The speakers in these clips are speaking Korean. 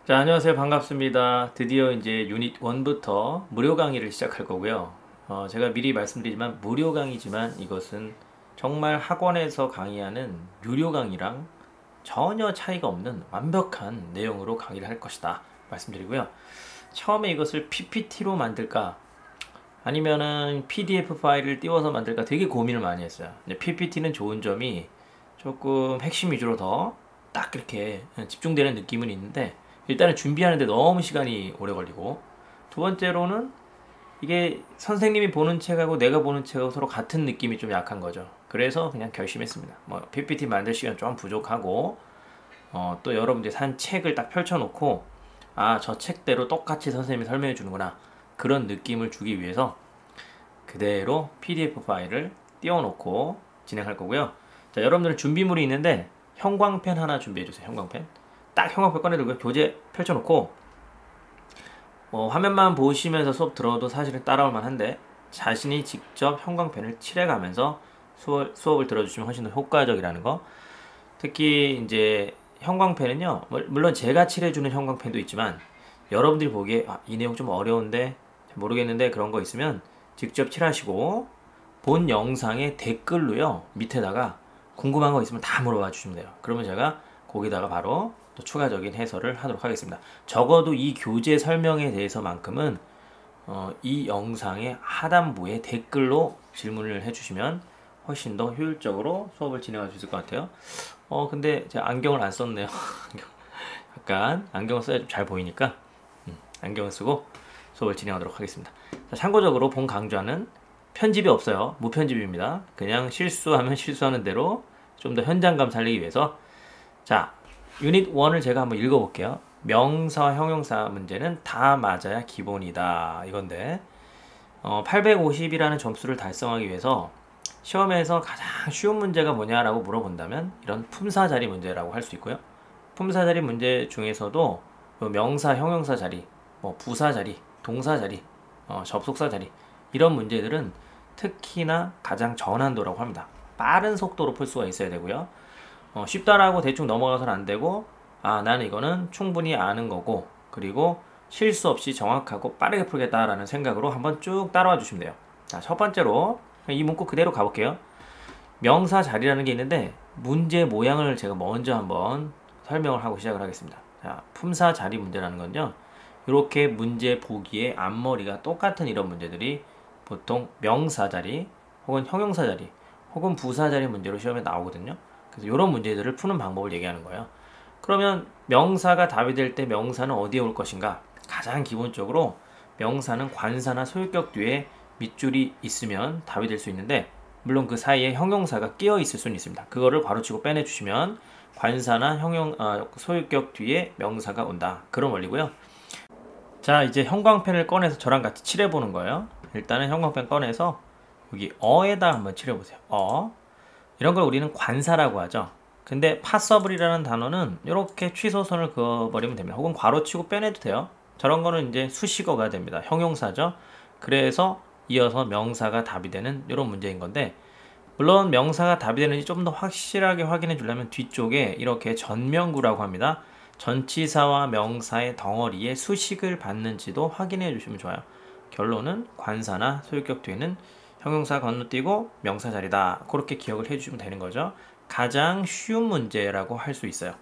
자, 안녕하세요. 반갑습니다. 드디어 이제 유닛 1부터 무료 강의를 시작할 거고요. 제가 미리 말씀드리지만 무료 강의지만 이것은 정말 학원에서 강의하는 유료 강의랑 전혀 차이가 없는 완벽한 내용으로 강의를 할 것이다 말씀드리고요. 처음에 이것을 PPT로 만들까 아니면은 PDF 파일을 띄워서 만들까 되게 고민을 많이 했어요. 근데 PPT는 좋은 점이 조금 핵심 위주로 더 딱 이렇게 집중되는 느낌은 있는데 일단은 준비하는데 너무 시간이 오래 걸리고, 두 번째로는 이게 선생님이 보는 책하고 내가 보는 책하고 서로 같은 느낌이 좀 약한 거죠. 그래서 그냥 결심했습니다. 뭐 PPT 만들 시간 좀 부족하고, 또 여러분들이 산 책을 딱 펼쳐놓고 아, 저 책대로 똑같이 선생님이 설명해 주는구나, 그런 느낌을 주기 위해서 그대로 PDF 파일을 띄워놓고 진행할 거고요. 자, 여러분들은 준비물이 있는데 형광펜 하나 준비해 주세요. 형광펜 딱 형광펜 꺼내들고 교재 펼쳐놓고 화면만 보시면서 수업 들어도 사실은 따라올 만한데 자신이 직접 형광펜을 칠해가면서 수업을 들어주시면 훨씬 더 효과적이라는 거. 특히 이제 형광펜은요, 물론 제가 칠해주는 형광펜도 있지만 여러분들이 보기에 이 내용 좀 어려운데 모르겠는데 그런 거 있으면 직접 칠하시고 본 영상의 댓글로요 밑에다가 궁금한 거 있으면 다 물어봐 주시면 돼요. 그러면 제가 거기다가 바로 또 추가적인 해설을 하도록 하겠습니다. 적어도 이 교재 설명에 대해서만큼은 이 영상의 하단부에 댓글로 질문을 해주시면 훨씬 더 효율적으로 수업을 진행할 수 있을 것 같아요. 근데 제가 안경을 안 썼네요. 약간 안경을 써야 좀 잘 보이니까 안경을 쓰고 수업을 진행하도록 하겠습니다. 자, 참고적으로 본 강좌는 편집이 없어요. 무편집입니다. 그냥 실수하면 실수하는 대로 좀 더 현장감 살리기 위해서. 자, 유닛 1을 제가 한번 읽어볼게요. 명사, 형용사 문제는 다 맞아야 기본이다, 이건데 850이라는 점수를 달성하기 위해서 시험에서 가장 쉬운 문제가 뭐냐라고 물어본다면 이런 품사 자리 문제라고 할 수 있고요. 품사 자리 문제 중에서도 명사, 형용사 자리, 부사 자리, 동사 자리, 접속사 자리, 이런 문제들은 특히나 가장 저난도라고 합니다. 빠른 속도로 풀 수가 있어야 되고요. 쉽다라고 대충 넘어가서는 안 되고, 나는 이거는 충분히 아는 거고, 그리고 실수 없이 정확하고 빠르게 풀겠다라는 생각으로 한번 쭉 따라와 주시면 돼요. 자, 첫 번째로 이 문구 그대로 가볼게요. 명사 자리라는 게 있는데 문제 모양을 제가 먼저 한번 설명을 하고 시작을 하겠습니다. 자, 품사 자리 문제라는 건요, 이렇게 문제 보기에 앞머리가 똑같은 이런 문제들이 보통 명사 자리 혹은 형용사 자리 혹은 부사 자리 문제로 시험에 나오거든요. 그래서 이런 문제들을 푸는 방법을 얘기하는 거예요. 그러면 명사가 답이 될 때 명사는 어디에 올 것인가? 가장 기본적으로 명사는 관사나 소유격 뒤에 밑줄이 있으면 답이 될 수 있는데, 물론 그 사이에 형용사가 끼어 있을 수는 있습니다. 그거를 바로치고 빼내주시면 관사나 소유격 뒤에 명사가 온다, 그런 원리고요. 자, 이제 형광펜을 꺼내서 저랑 같이 칠해보는 거예요. 일단은 형광펜 꺼내서 여기 어에다 한번 칠해보세요. 이런 걸 우리는 관사라고 하죠. 근데 파서블이라는 단어는 이렇게 취소선을 그어버리면 됩니다. 혹은 괄호치고 빼내도 돼요. 저런 거는 이제 수식어가 됩니다. 형용사죠. 그래서 이어서 명사가 답이 되는 이런 문제인 건데, 물론 명사가 답이 되는지 좀 더 확실하게 확인해 주려면 뒤쪽에 이렇게 전명구라고 합니다. 전치사와 명사의 덩어리에 수식을 받는지도 확인해 주시면 좋아요. 결론은 관사나 소유격 뒤에는 형용사 건너뛰고 명사 자리다, 그렇게 기억을 해주시면 되는 거죠. 가장 쉬운 문제라고 할 수 있어요.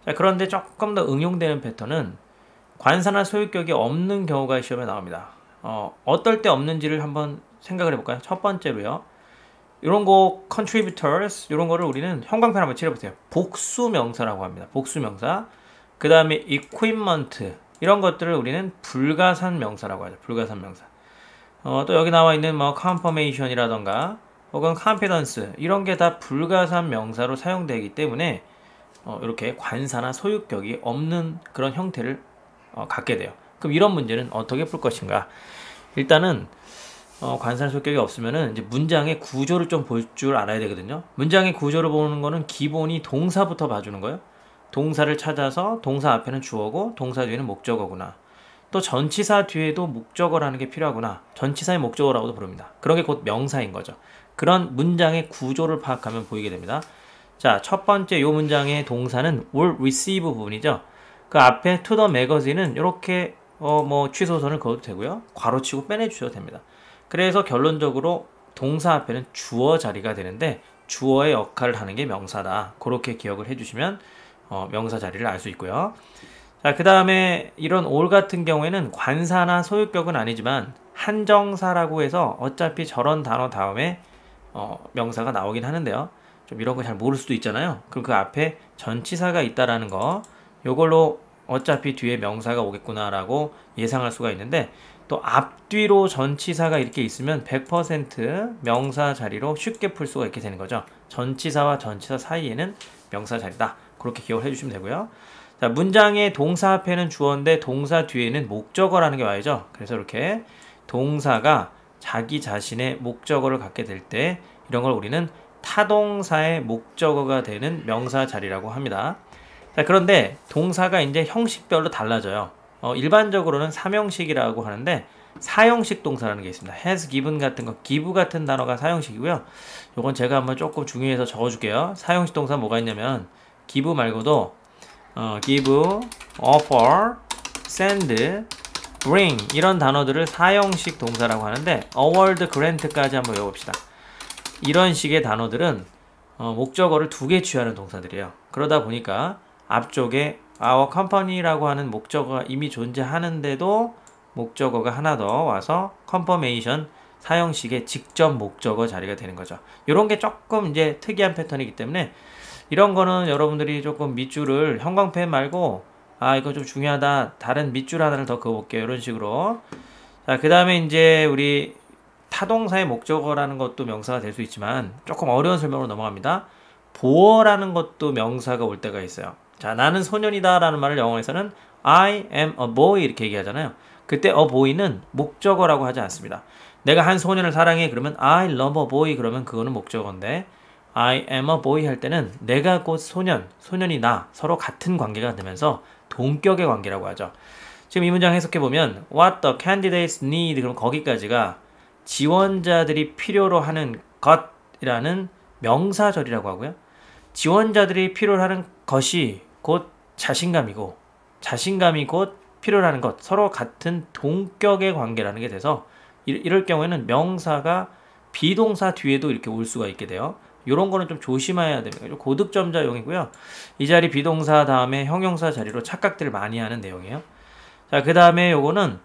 자, 그런데 조금 더 응용되는 패턴은 관사나 소유격이 없는 경우가 시험에 나옵니다. 어떨 때 없는지를 한번 생각을 해볼까요? 첫 번째로요, 이런 거 contributors, 이런 거를 우리는 형광펜 한번 칠해보세요. 복수 명사라고 합니다. 복수 명사. 그 다음에 equipment, 이런 것들을 우리는 불가산 명사라고 하죠. 불가산 명사. 또 여기 나와 있는 confirmation이라던가 혹은 confidence, 이런 게 다 불가산 명사로 사용되기 때문에 이렇게 관사나 소유격이 없는 그런 형태를 갖게 돼요. 그럼 이런 문제는 어떻게 풀 것인가? 일단은 관사나 소유격이 없으면은 이제 문장의 구조를 좀 볼 줄 알아야 되거든요. 문장의 구조를 보는 거는 기본이 동사부터 봐주는 거예요. 동사를 찾아서 동사 앞에는 주어고 동사 뒤에는 목적어구나. 또 전치사 뒤에도 목적어라는 게 필요하구나. 전치사의 목적어라고도 부릅니다. 그런 게 곧 명사인 거죠. 그런 문장의 구조를 파악하면 보이게 됩니다. 자, 첫 번째 요 문장의 동사는 will receive 부분이죠. 그 앞에 to the magazine은 이렇게 뭐 취소선을 그어도 되고요. 괄호치고 빼내주셔도 됩니다. 그래서 결론적으로 동사 앞에는 주어 자리가 되는데 주어의 역할을 하는 게 명사다. 그렇게 기억을 해주시면 명사 자리를 알 수 있고요. 자, 그 다음에 이런 all 같은 경우에는 관사나 소유격은 아니지만 한정사라고 해서 어차피 저런 단어 다음에 명사가 나오긴 하는데요. 좀 이런 거 잘 모를 수도 있잖아요. 그럼 그 앞에 전치사가 있다라는 거, 요걸로 어차피 뒤에 명사가 오겠구나라고 예상할 수가 있는데, 또 앞뒤로 전치사가 이렇게 있으면 100% 명사 자리로 쉽게 풀 수가 있게 되는 거죠. 전치사와 전치사 사이에는 명사 자리다. 그렇게 기억을 해주시면 되고요. 자, 문장의 동사 앞에는 주어인데 동사 뒤에는 목적어라는 게 와야죠. 그래서 이렇게 동사가 자기 자신의 목적어를 갖게 될 때 이런 걸 우리는 타동사의 목적어가 되는 명사 자리라고 합니다. 자, 그런데 동사가 이제 형식별로 달라져요. 일반적으로는 3형식이라고 하는데 4형식 동사라는 게 있습니다. has given 같은 거, give 같은 단어가 4형식이고요. 요건 제가 한번 조금 중요해서 적어줄게요. 4형식 동사 뭐가 있냐면 give 말고도 give, offer, send, bring 이런 단어들을 4형식 동사라고 하는데 award, grant까지 한번 외워봅시다. 이런 식의 단어들은 목적어를 2개 취하는 동사들이에요. 그러다 보니까 앞쪽에 our company라고 하는 목적어가 이미 존재하는데도 목적어가 하나 더 와서 confirmation 4형식의 직접 목적어 자리가 되는 거죠. 이런 게 조금 이제 특이한 패턴이기 때문에 이런 거는 여러분들이 조금 밑줄을 형광펜 말고 이거 좀 중요하다. 다른 밑줄 하나를 더 그어볼게요. 이런 식으로. 자, 그 다음에 이제 우리 타동사의 목적어라는 것도 명사가 될 수 있지만 조금 어려운 설명으로 넘어갑니다. 보어라는 것도 명사가 올 때가 있어요. 자, 나는 소년이다 라는 말을 영어에서는 I am a boy 이렇게 얘기하잖아요. 그때 a boy는 목적어라고 하지 않습니다. 내가 한 소년을 사랑해 그러면 I love a boy 그러면 그거는 목적어인데 I am a boy 할 때는 내가 곧 소년, 소년이 나 서로 같은 관계가 되면서 동격의 관계라고 하죠. 지금 이 문장 해석해보면 What the candidates need 그럼 거기까지가 지원자들이 필요로 하는 것이라는 명사절이라고 하고요. 지원자들이 필요로 하는 것이 곧 자신감이고 자신감이 곧 필요로 하는 것 서로 같은 동격의 관계라는 게 돼서 이럴 경우에는 명사가 비동사 뒤에도 이렇게 올 수가 있게 돼요. 이런 거는 좀 조심해야 됩니다. 고득점자용이고요. 이 자리 비동사 다음에 형용사 자리로 착각들을 많이 하는 내용이에요. 자, 그 다음에 요거는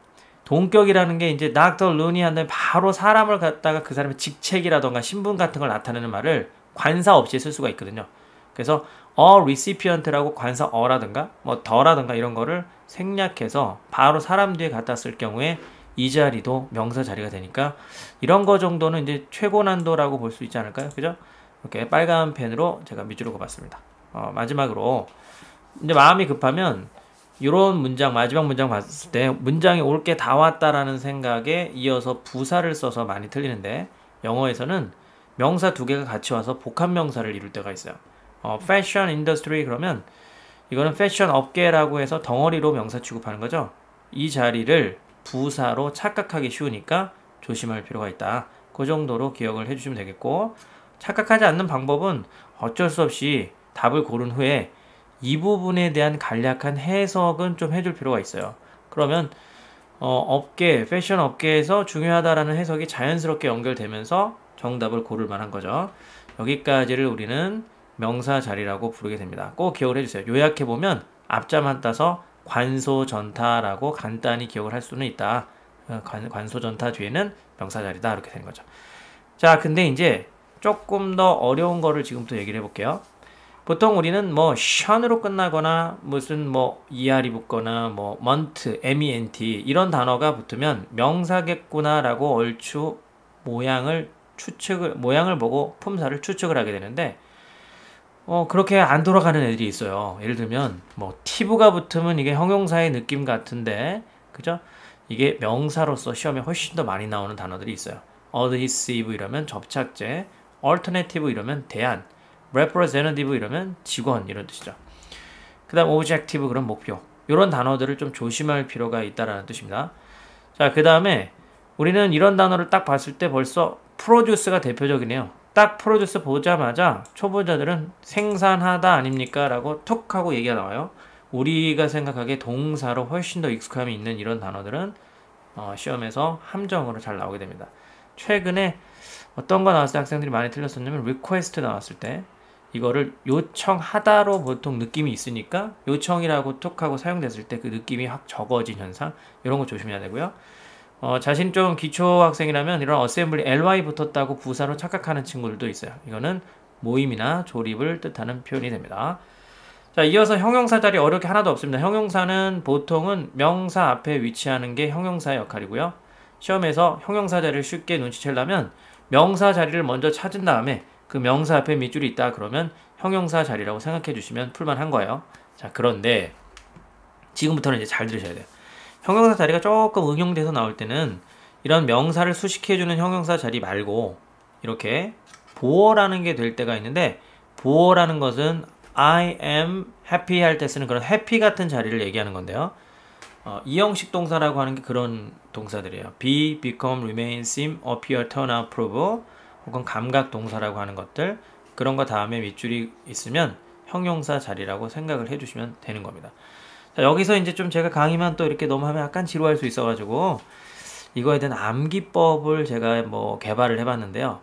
동격이라는 게 이제 Dr. Looney 한 다음에 바로 사람을 갖다가 그 사람의 직책이라던가 신분 같은 걸 나타내는 말을 관사 없이 쓸 수가 있거든요. 그래서 a recipient라고 관사 어라든가 뭐 더라든가 이런 거를 생략해서 바로 사람 뒤에 갖다 쓸 경우에 이 자리도 명사 자리가 되니까 이런 거 정도는 이제 최고 난도라고 볼 수 있지 않을까요? 그죠? 이렇게 빨간 펜으로 제가 밑줄을 그어봤습니다. 마지막으로 이제 마음이 급하면 이런 문장 마지막 문장 봤을 때 문장이 올 게 다 왔다라는 생각에 이어서 부사를 써서 많이 틀리는데 영어에서는 명사 2개가 같이 와서 복합명사를 이룰 때가 있어요. 패션 인더스트리 그러면 이거는 패션 업계라고 해서 덩어리로 명사 취급하는 거죠. 이 자리를 부사로 착각하기 쉬우니까 조심할 필요가 있다. 그 정도로 기억을 해주시면 되겠고 착각하지 않는 방법은 어쩔 수 없이 답을 고른 후에 이 부분에 대한 간략한 해석은 좀 해줄 필요가 있어요. 그러면 업계, 패션 업계에서 중요하다라는 해석이 자연스럽게 연결되면서 정답을 고를 만한 거죠. 여기까지를 우리는 명사 자리라고 부르게 됩니다. 꼭 기억을 해주세요. 요약해보면 앞자만 따서 관소전타라고 간단히 기억을 할 수는 있다. 관소전타 뒤에는 명사 자리다. 이렇게 되는 거죠. 자, 근데 이제 조금 더 어려운 거를 지금부터 얘기를 해볼게요. 보통 우리는 뭐 션으로 끝나거나 무슨 뭐 er이 붙거나 뭐 month, ment 이런 단어가 붙으면 명사겠구나라고 얼추 모양을 보고 품사를 추측을 하게 되는데 그렇게 안 돌아가는 애들이 있어요. 예를 들면 뭐 tive가 붙으면 이게 형용사의 느낌 같은데 그죠? 이게 명사로서 시험에 훨씬 더 많이 나오는 단어들이 있어요. adhesive 이러면 접착제, alternative 이러면 대안, representative 이러면 직원 이런 뜻이죠. 그 다음 objective 그럼 목표 이런 단어들을 좀 조심할 필요가 있다라는 뜻입니다. 자, 그 다음에 우리는 이런 단어를 딱 봤을 때 벌써 produce가 대표적이네요. 딱 produce 보자마자 초보자들은 생산하다 아닙니까? 라고 툭 하고 얘기가 나와요. 우리가 생각하기에 동사로 훨씬 더 익숙함이 있는 이런 단어들은 시험에서 함정으로 잘 나오게 됩니다. 최근에 어떤 거 나왔을 때 학생들이 많이 틀렸었냐면 request 나왔을 때 이거를 요청하다로 보통 느낌이 있으니까 요청이라고 툭 하고 사용됐을 때 그 느낌이 확 적어진 현상, 이런 거 조심해야 되고요. 자신 좀 기초 학생이라면 이런 어셈블리 ly 붙었다고 부사로 착각하는 친구들도 있어요. 이거는 모임이나 조립을 뜻하는 표현이 됩니다. 자, 이어서 형용사 자리 어려울 게 하나도 없습니다. 형용사는 보통은 명사 앞에 위치하는 게 형용사의 역할이고요. 시험에서 형용사 자리를 쉽게 눈치채려면 명사 자리를 먼저 찾은 다음에 그 명사 앞에 밑줄이 있다 그러면 형용사 자리라고 생각해 주시면 풀만한 거예요. 자, 그런데 지금부터는 이제 잘 들으셔야 돼요. 형용사 자리가 조금 응용돼서 나올 때는 이런 명사를 수식해주는 형용사 자리 말고 이렇게 보어라는 게 될 때가 있는데, 보어라는 것은 I am happy 할 때 쓰는 그런 happy 같은 자리를 얘기하는 건데요. 이형식 동사라고 하는 게 그런 동사들이에요. be, become, remain, seem, appear, turn out, prove, 혹은 감각 동사라고 하는 것들, 그런 거 다음에 밑줄이 있으면 형용사 자리라고 생각을 해주시면 되는 겁니다. 자, 여기서 이제 좀 제가 강의만 또 이렇게 너무 하면 약간 지루할 수 있어가지고 이거에 대한 암기법을 제가 뭐 개발을 해봤는데요.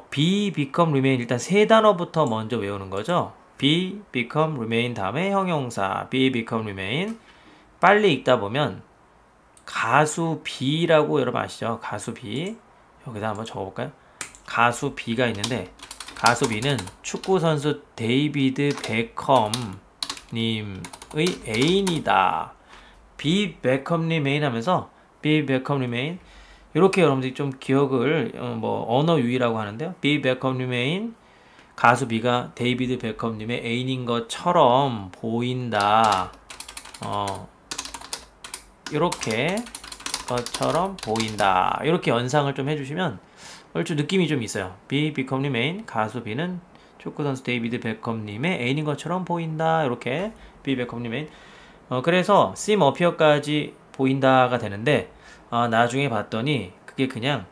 be, become, remain 일단 세 단어부터 먼저 외우는 거죠. be, become, remain 다음에 형용사 be, become, remain. 빨리 읽다 보면 가수 B라고 여러분 아시죠? 가수 B. 여기다 한번 적어볼까요? 가수 B가 있는데 가수 B는 축구선수 데이비드 베컴님의 애인이다. be, become, remain 하면서 be, become, remain 이렇게 여러분들이 좀 기억을 언어 유희라고 하는데요. be, become, remain 가수 B가 데이비드 베컴님의 애인인 것처럼 보인다. 이렇게 것처럼 보인다. 이렇게 연상을 좀 해주시면 얼추 느낌이 좀 있어요. be, become, remain 가수 B는 축구선수 데이비드 베컴님의 애인인 것처럼 보인다. 이렇게 be, become, remain 그래서 seem, appear까지 보인다가 되는데 나중에 봤더니 그게 그냥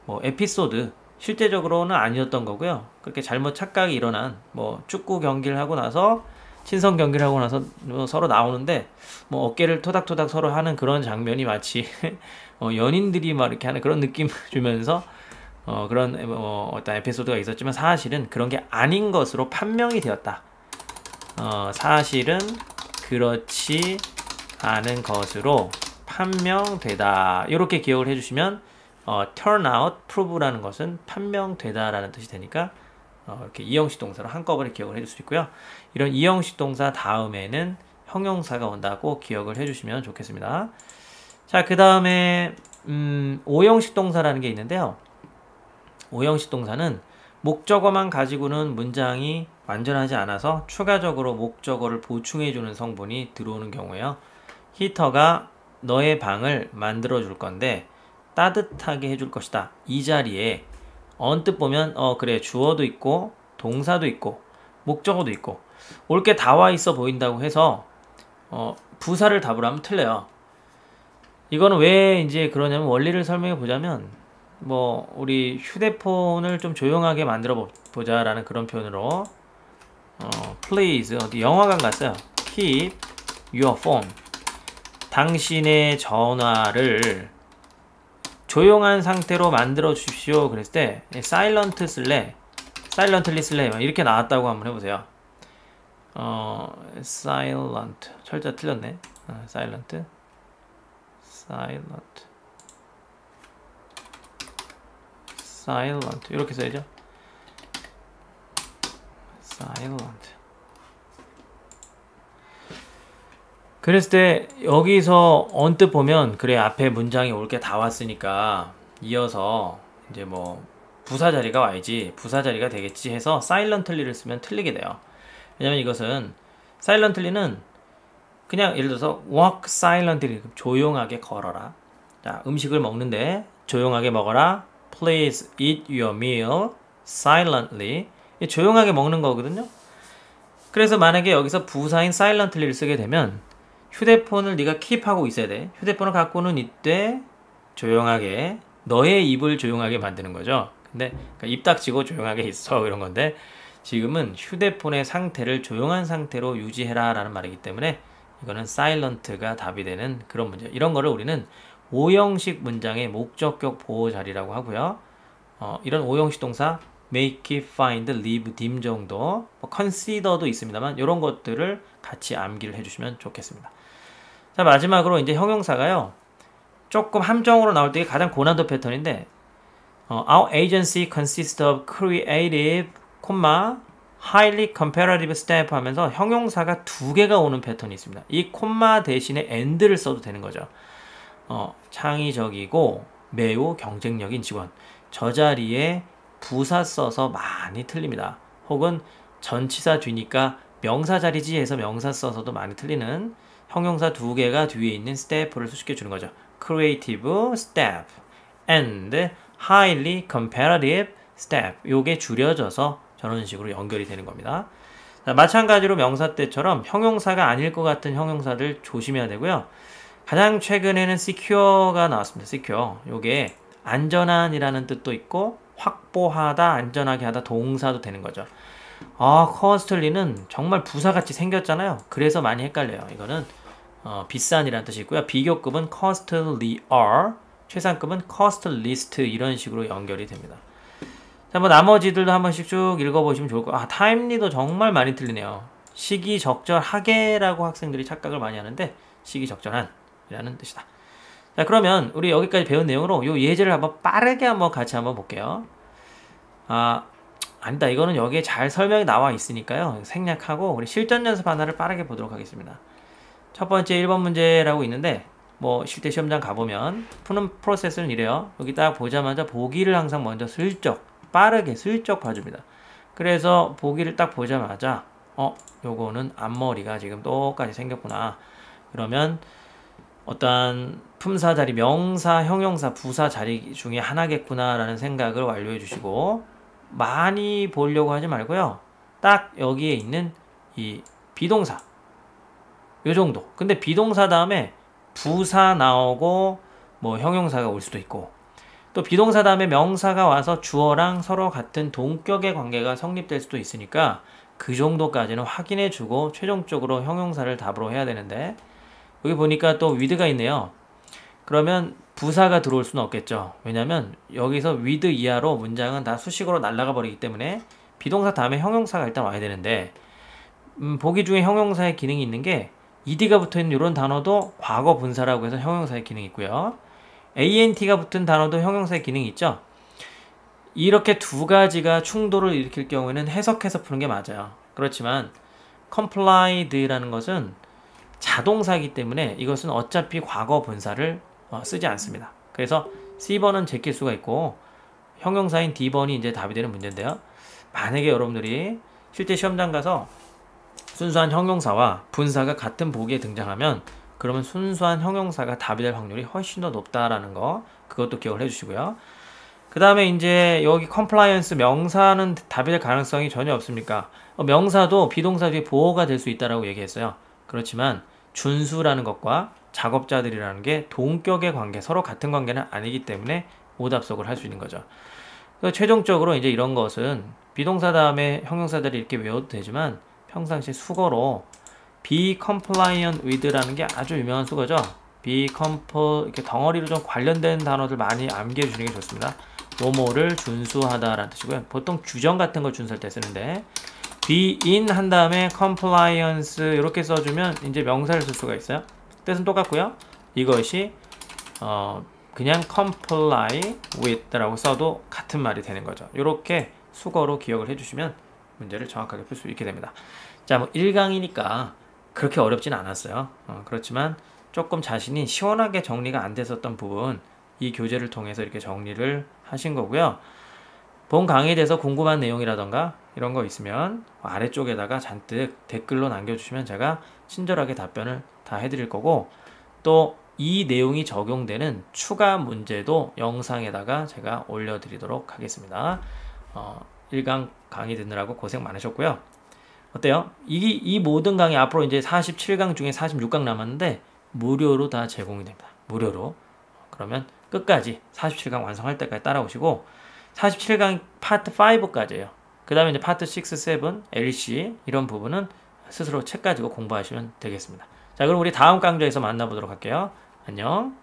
뭐 에피소드 실제적으로는 아니었던 거고요. 그렇게 잘못 착각이 일어난 뭐 축구 경기를 하고 나서 친선 경기를 하고 나서 서로 나오는데 뭐 어깨를 토닥토닥 서로 하는 그런 장면이 마치 연인들이 막 이렇게 하는 그런 느낌 주면서 그런 어떤 에피소드가 있었지만 사실은 그런 게 아닌 것으로 판명이 되었다. 사실은 그렇지 않은 것으로 판명되다. 이렇게 기억을 해주시면 turn out, prove라는 것은 판명되다라는 뜻이 되니까 이렇게 이형식 동사로 한꺼번에 기억을 해줄 수 있고요. 이런 이형식 동사 다음에는 형용사가 온다고 기억을 해주시면 좋겠습니다. 자, 그 다음에 오형식 동사라는 게 있는데요. 오형식 동사는 목적어만 가지고는 문장이 완전하지 않아서 추가적으로 목적어를 보충해주는 성분이 들어오는 경우에요. 히터가 너의 방을 만들어 줄 건데 따뜻하게 해줄 것이다. 이 자리에 언뜻 보면 그래 주어도 있고 동사도 있고 목적어도 있고 올 게 다 와 있어 보인다고 해서 부사를 답을 하면 틀려요. 이거는 왜 이제 그러냐면 원리를 설명해 보자면 뭐 우리 휴대폰을 좀 조용하게 만들어 보자라는 그런 표현으로 please 어디 영화관 갔어요. keep your phone 당신의 전화를 조용한 상태로 만들어 주십시오. 그랬을 때 silent 쓸래, silently 쓸래 이렇게 나왔다고 한번 해보세요. silent 철자 틀렸네. silent 이렇게 써야죠. silent 그랬을 때 여기서 언뜻 보면 그래 앞에 문장이 올 게 다 왔으니까 이어서 이제 뭐 부사 자리가 와야지 부사 자리가 되겠지 해서 silently를 쓰면 틀리게 돼요. 왜냐면 이것은 silently는 그냥 예를 들어서 walk silently 조용하게 걸어라. 자, 음식을 먹는데 조용하게 먹어라. Please eat your meal silently. 조용하게 먹는 거거든요. 그래서 만약에 여기서 부사인 silently를 쓰게 되면 휴대폰을 네가 킵하고 있어야 돼. 휴대폰을 갖고는 이때 조용하게 너의 입을 조용하게 만드는 거죠. 근데 그러니까 입 닥치고 조용하게 있어 이런 건데 지금은 휴대폰의 상태를 조용한 상태로 유지해라 라는 말이기 때문에 이거는 silent가 답이 되는 그런 문제. 이런 거를 우리는 오형식 문장의 목적격 보호 자리라고 하고요. 이런 오형식 동사 make, find, leave, dim 정도, consider도 있습니다만 이런 것들을 같이 암기를 해주시면 좋겠습니다. 자, 마지막으로 이제 형용사가요. 조금 함정으로 나올 때 가장 고난도 패턴인데 Our agency consists of creative, highly comparative staff 하면서 형용사가 두 개가 오는 패턴이 있습니다. 이 콤마 대신에 and를 써도 되는 거죠. 창의적이고 매우 경쟁력인 직원. 저 자리에 부사 써서 많이 틀립니다. 혹은 전치사 뒤니까 명사 자리지 해서 명사 써서도 많이 틀리는 형용사 두 개가 뒤에 있는 staff를 수식해 주는 거죠. creative staff and highly comparative staff. 요게 줄여져서 저런 식으로 연결이 되는 겁니다. 자, 마찬가지로 명사 때처럼 형용사가 아닐 것 같은 형용사들 조심해야 되고요. 가장 최근에는 secure가 나왔습니다. secure. 요게 안전한이라는 뜻도 있고 확보하다, 안전하게 하다 동사도 되는 거죠. costly는 정말 부사같이 생겼잖아요. 그래서 많이 헷갈려요. 이거는 비싼이라는 뜻이 있고요. 비교급은 costlier, 최상급은 costleast 이런 식으로 연결이 됩니다. 자, 뭐 나머지들도 한 번씩 쭉 읽어보시면 좋을 것 같아요. timely도 정말 많이 틀리네요. 시기적절하게라고 학생들이 착각을 많이 하는데 시기적절한이라는 뜻이다. 자, 그러면 우리 여기까지 배운 내용으로 요 예제를 한번 빠르게 한번 같이 한번 볼게요. 아니다. 이거는 여기에 잘 설명이 나와 있으니까요. 생략하고 우리 실전 연습 하나를 빠르게 보도록 하겠습니다. 첫 번째 1번 문제라고 있는데 뭐 실제 시험장 가보면 푸는 프로세스는 이래요. 여기 딱 보자마자 보기를 항상 먼저 빠르게 슬쩍 봐줍니다. 그래서 보기를 딱 보자마자 요거는 앞머리가 지금 똑같이 생겼구나. 그러면 어떠한 품사 자리, 명사, 형용사, 부사 자리 중에 하나겠구나 라는 생각을 완료해 주시고 많이 보려고 하지 말고요. 딱 여기에 있는 이 비동사 요 정도. 근데 비동사 다음에 부사 나오고 뭐 형용사가 올 수도 있고 또 비동사 다음에 명사가 와서 주어랑 서로 같은 동격의 관계가 성립될 수도 있으니까 그 정도까지는 확인해 주고 최종적으로 형용사를 답으로 해야 되는데 여기 보니까 또 with가 있네요. 그러면 부사가 들어올 수는 없겠죠. 왜냐면 여기서 with 이하로 문장은 다 수식어로 날아가 버리기 때문에 비동사 다음에 형용사가 일단 와야 되는데 보기 중에 형용사의 기능이 있는 게 ed가 붙어있는 이런 단어도 과거 분사라고 해서 형용사의 기능이 있고요. ant가 붙은 단어도 형용사의 기능이 있죠. 이렇게 두 가지가 충돌을 일으킬 경우에는 해석해서 푸는 게 맞아요. 그렇지만 complied라는 것은 자동사이기 때문에 이것은 어차피 과거 분사를 쓰지 않습니다. 그래서 C번은 제낄 수가 있고 형용사인 D번이 이제 답이 되는 문제인데요. 만약에 여러분들이 실제 시험장 가서 순수한 형용사와 분사가 같은 보기에 등장하면 그러면 순수한 형용사가 답이 될 확률이 훨씬 더 높다라는 거 그것도 기억을 해주시고요. 그 다음에 이제 여기 compliance 명사는 답이 될 가능성이 전혀 없습니까? 명사도 비동사 뒤에 보호가 될 수 있다라고 얘기했어요. 그렇지만 준수라는 것과 작업자들이라는 게 동격의 관계, 서로 같은 관계는 아니기 때문에 오답속을 할 수 있는 거죠. 최종적으로 이제 이런 것은 비동사 다음에 형용사들이 이렇게 외워도 되지만 평상시 수거로 be compliant with라는 게 아주 유명한 수거죠. 이렇게 덩어리로 좀 관련된 단어들 많이 암기해 주시는 게 좋습니다. 뭐뭐를 준수하다라는 뜻이고요. 보통 규정 같은 걸 준수할 때 쓰는데 be in 한 다음에 compliance 이렇게 써주면 이제 명사를 쓸 수가 있어요. 뜻은 똑같고요. 이것이 그냥 comply with라고 써도 같은 말이 되는 거죠. 이렇게 수거로 기억을 해주시면 문제를 정확하게 풀 수 있게 됩니다. 자, 뭐 1강이니까 그렇게 어렵진 않았어요. 그렇지만 조금 자신이 시원하게 정리가 안 됐었던 부분 이 교재를 통해서 이렇게 정리를 하신 거고요. 본 강의에 대해서 궁금한 내용이라던가 이런 거 있으면 아래쪽에다가 잔뜩 댓글로 남겨주시면 제가 친절하게 답변을 다 해드릴 거고 또 이 내용이 적용되는 추가 문제도 영상에다가 제가 올려드리도록 하겠습니다. 1강 강의 듣느라고 고생 많으셨고요. 어때요? 이 모든 강의 앞으로 이제 47강 중에 46강 남았는데 무료로 다 제공이 됩니다. 무료로. 그러면 끝까지 47강 완성할 때까지 따라오시고 47강 파트 5까지예요. 그 다음에 이제 파트 6, 7, LC 이런 부분은 스스로 책 가지고 공부하시면 되겠습니다. 자, 그럼 우리 다음 강좌에서 만나보도록 할게요. 안녕.